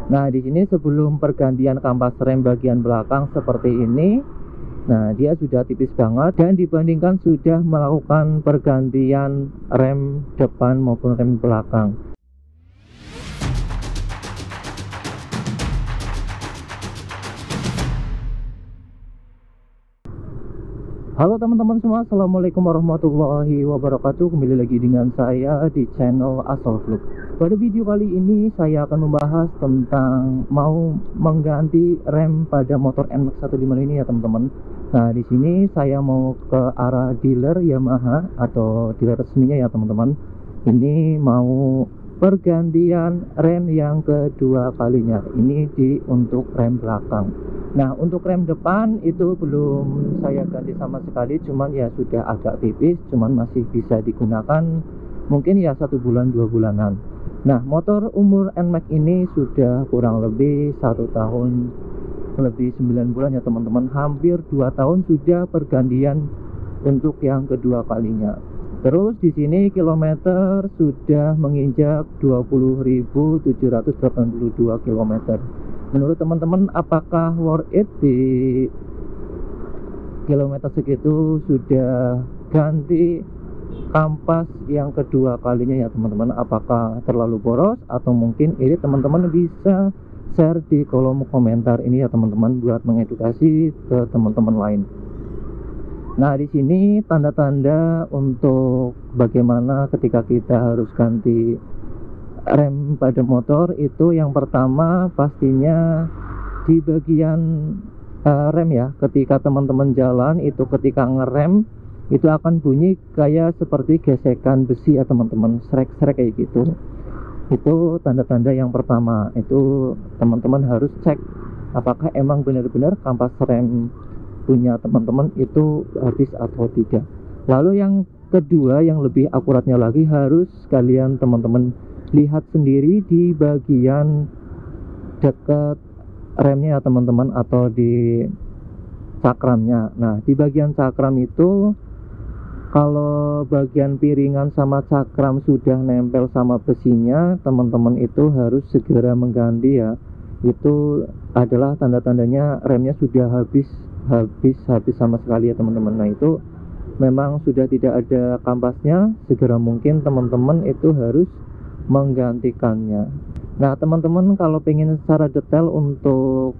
Nah, di sini sebelum pergantian kampas rem bagian belakang seperti ini, nah dia sudah tipis banget, dan dibandingkan sudah melakukan pergantian rem depan maupun rem belakang. Halo teman-teman semua, assalamualaikum warahmatullahi wabarakatuh. Kembali lagi dengan saya di channel Asal Vlog. Pada video kali ini saya akan membahas tentang mau mengganti rem pada motor NMAX 150 ini ya teman-teman. Nah, di sini saya mau ke arah dealer Yamaha atau dealer resminya ya teman-teman. Ini mau pergantian rem yang kedua kalinya. Ini untuk rem belakang. Nah, untuk rem depan itu belum saya ganti sama sekali, cuman ya sudah agak tipis, cuman masih bisa digunakan mungkin ya 1 bulan 2 bulanan. Nah, motor umur NMAX ini sudah kurang lebih 1 tahun lebih 9 bulan ya teman-teman, hampir 2 tahun sudah pergantian untuk yang kedua kalinya. Terus di sini kilometer sudah menginjak 20.782 kilometer. Menurut teman-teman apakah worth it di kilometer segitu sudah ganti kampas yang kedua kalinya ya teman-teman? Apakah terlalu boros atau mungkin ini teman-teman bisa share di kolom komentar ini ya teman-teman, buat mengedukasi ke teman-teman lain. Nah, di sini tanda-tanda untuk bagaimana ketika kita harus ganti rem pada motor itu, yang pertama pastinya di bagian rem ya. Ketika teman-teman jalan itu, ketika ngerem itu akan bunyi kayak seperti gesekan besi ya teman-teman, srek-srek kayak gitu. Itu tanda-tanda yang pertama. Itu teman-teman harus cek apakah emang benar-benar kampas rem punya teman-teman itu habis atau tidak. Lalu yang kedua, yang lebih akuratnya lagi, harus kalian teman-teman lihat sendiri di bagian dekat remnya ya teman-teman, atau di cakramnya. Nah, di bagian cakram itu kalau bagian piringan sama cakram sudah nempel sama besinya, teman-teman itu harus segera mengganti ya. Itu adalah tanda-tandanya remnya sudah habis sama sekali ya teman-teman. Nah, itu memang sudah tidak ada kampasnya, segera mungkin teman-teman itu harus menggantikannya. Nah, teman-teman kalau pengen secara detail untuk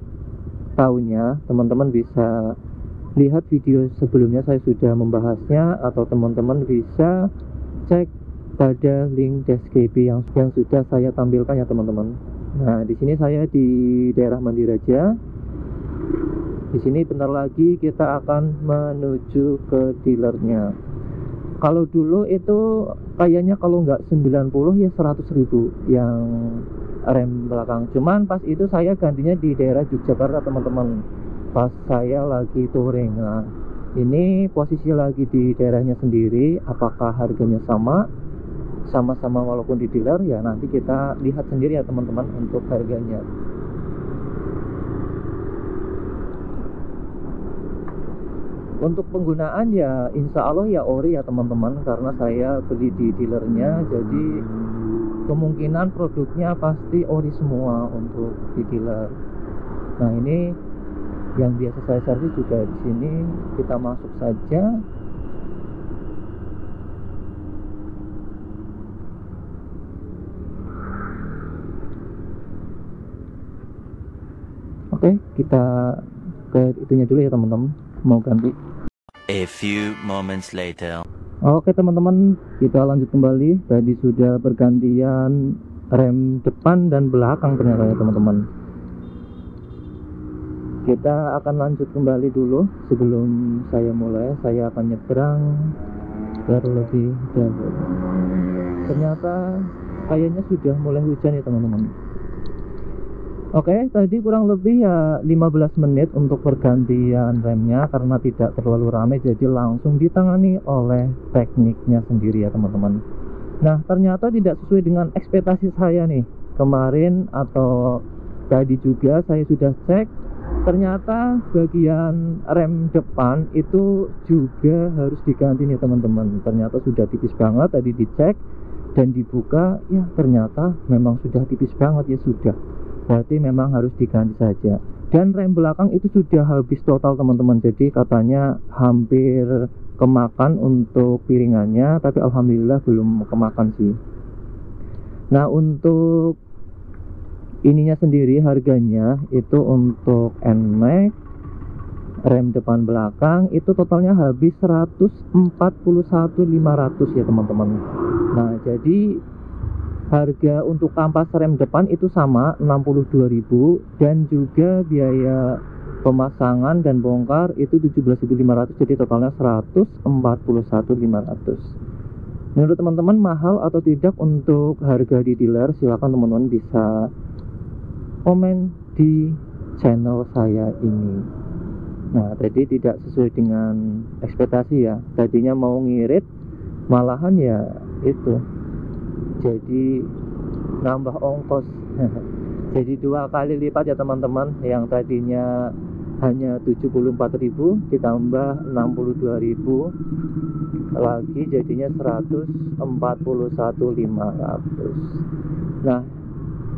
tahunya, teman-teman bisa lihat video sebelumnya, saya sudah membahasnya, atau teman-teman bisa cek pada link deskripsi yang sudah saya tampilkan ya teman-teman. Nah, di sini saya di daerah Mandiraja. Di sini bentar lagi kita akan menuju ke dealernya. Kalau dulu itu kayaknya kalau nggak 90 ya 100.000 yang rem belakang. Cuman pas itu saya gantinya di daerah Yogyakarta teman-teman, pas saya lagi touring. Nah, ini posisi lagi di daerahnya sendiri. Apakah harganya sama-sama walaupun di dealer ya, nanti kita lihat sendiri ya teman-teman untuk harganya. Untuk penggunaan ya insya Allah ya ori ya teman-teman, karena saya beli di dealernya, jadi kemungkinan produknya pasti ori semua untuk di dealer. Nah, ini yang biasa saya servis juga di sini. Kita masuk saja. Oke, kita ke itunya dulu ya teman-teman, mau ganti. A few moments later. Oke teman-teman, kita lanjut kembali. Tadi sudah pergantian rem depan dan belakang ternyata ya teman-teman. Kita akan lanjut kembali dulu. Sebelum saya mulai, saya akan nyebrang terlebih dahulu. Ternyata kayaknya sudah mulai hujan ya teman-teman. Oke, tadi kurang lebih ya 15 menit untuk pergantian remnya, karena tidak terlalu ramai jadi langsung ditangani oleh tekniknya sendiri ya teman-teman. Nah, ternyata tidak sesuai dengan ekspektasi saya nih. Kemarin atau tadi juga saya sudah cek, ternyata bagian rem depan itu juga harus diganti nih teman-teman. Ternyata sudah tipis banget, tadi dicek dan dibuka ya ternyata memang sudah tipis banget ya sudah. berarti memang harus diganti saja. Dan rem belakang itu sudah habis total teman-teman, jadi katanya hampir kemakan untuk piringannya, tapi alhamdulillah belum kemakan sih. Nah, untuk ininya sendiri harganya itu untuk NMAX rem depan belakang itu totalnya habis 141.500 ya teman-teman. Nah, jadi harga untuk kampas rem depan itu sama 62.000, dan juga biaya pemasangan dan bongkar itu 17.500, jadi totalnya 141.500. Menurut teman-teman mahal atau tidak untuk harga di dealer? Silahkan teman-teman bisa komen di channel saya ini. Nah, tadi tidak sesuai dengan ekspektasi ya, tadinya mau ngirit malahan ya itu jadi nambah ongkos. Jadi 2 kali lipat ya teman-teman, yang tadinya hanya 74.000 ditambah 62.000 lagi jadinya 141.500. Nah,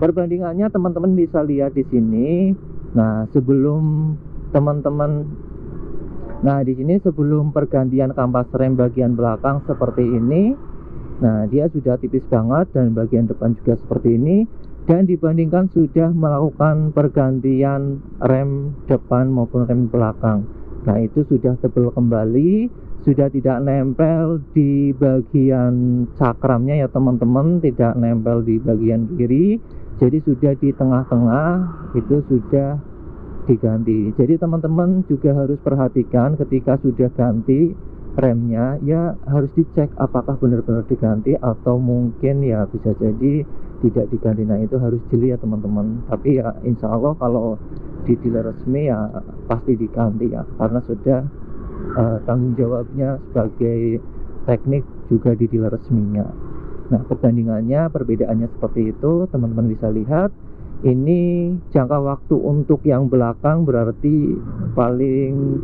perbandingannya teman-teman bisa lihat di sini. Nah, di sini sebelum pergantian kampas rem bagian belakang seperti ini, nah dia sudah tipis banget, dan bagian depan juga seperti ini. Dan dibandingkan sudah melakukan pergantian rem depan maupun rem belakang, nah itu sudah tebal kembali, sudah tidak nempel di bagian cakramnya ya teman-teman, tidak nempel di bagian kiri, jadi sudah di tengah-tengah itu sudah diganti. Jadi teman-teman juga harus perhatikan ketika sudah ganti remnya, ya harus dicek apakah benar-benar diganti atau mungkin ya bisa jadi tidak diganti. Nah, itu harus jeli ya teman-teman. Tapi ya insya Allah kalau di dealer resmi ya pasti diganti ya, karena sudah tanggung jawabnya sebagai teknik juga di dealer resminya. Nah, perbandingannya, perbedaannya seperti itu teman-teman bisa lihat. Ini jangka waktu untuk yang belakang berarti paling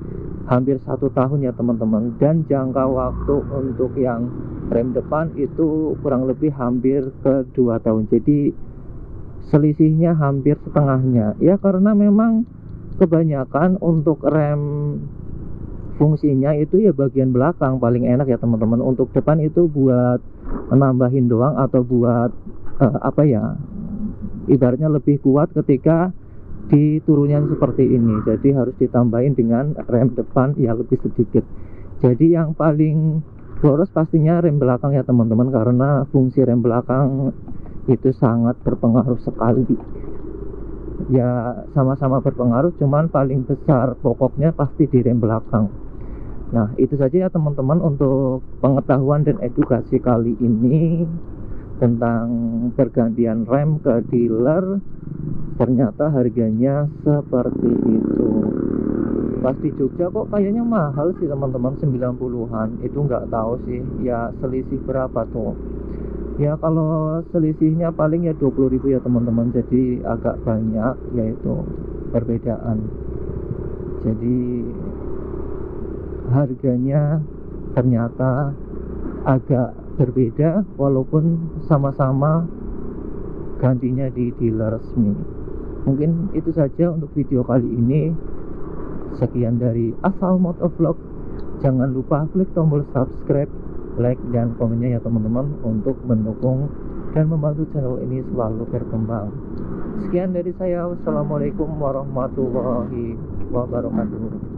hampir 1 tahun ya teman-teman, dan jangka waktu untuk yang rem depan itu kurang lebih hampir ke 2 tahun. Jadi selisihnya hampir setengahnya ya, karena memang kebanyakan untuk rem fungsinya itu ya bagian belakang paling enak ya teman-teman. Untuk depan itu buat menambahin doang atau buat ibaratnya lebih kuat ketika diturunkan seperti ini, jadi harus ditambahin dengan rem depan ya lebih sedikit. Jadi yang paling boros pastinya rem belakang ya teman-teman, karena fungsi rem belakang itu sangat berpengaruh sekali ya, sama-sama berpengaruh, cuman paling besar pokoknya pasti di rem belakang. Nah, itu saja ya teman-teman untuk pengetahuan dan edukasi kali ini tentang pergantian rem ke dealer. Ternyata harganya seperti itu. Pas di Jogja kok kayaknya mahal sih teman-teman, 90-an. Itu nggak tahu sih ya selisih berapa tuh. Ya kalau selisihnya paling ya 20.000 ya teman-teman. Jadi agak banyak yaitu perbedaan. Jadi harganya ternyata agak berbeda walaupun sama-sama gantinya di dealer resmi. Mungkin itu saja untuk video kali ini. Sekian dari Asal Motovlog. Jangan lupa klik tombol subscribe, like, dan komennya ya teman-teman, untuk mendukung dan membantu channel ini selalu berkembang. Sekian dari saya. Wassalamualaikum warahmatullahi wabarakatuh.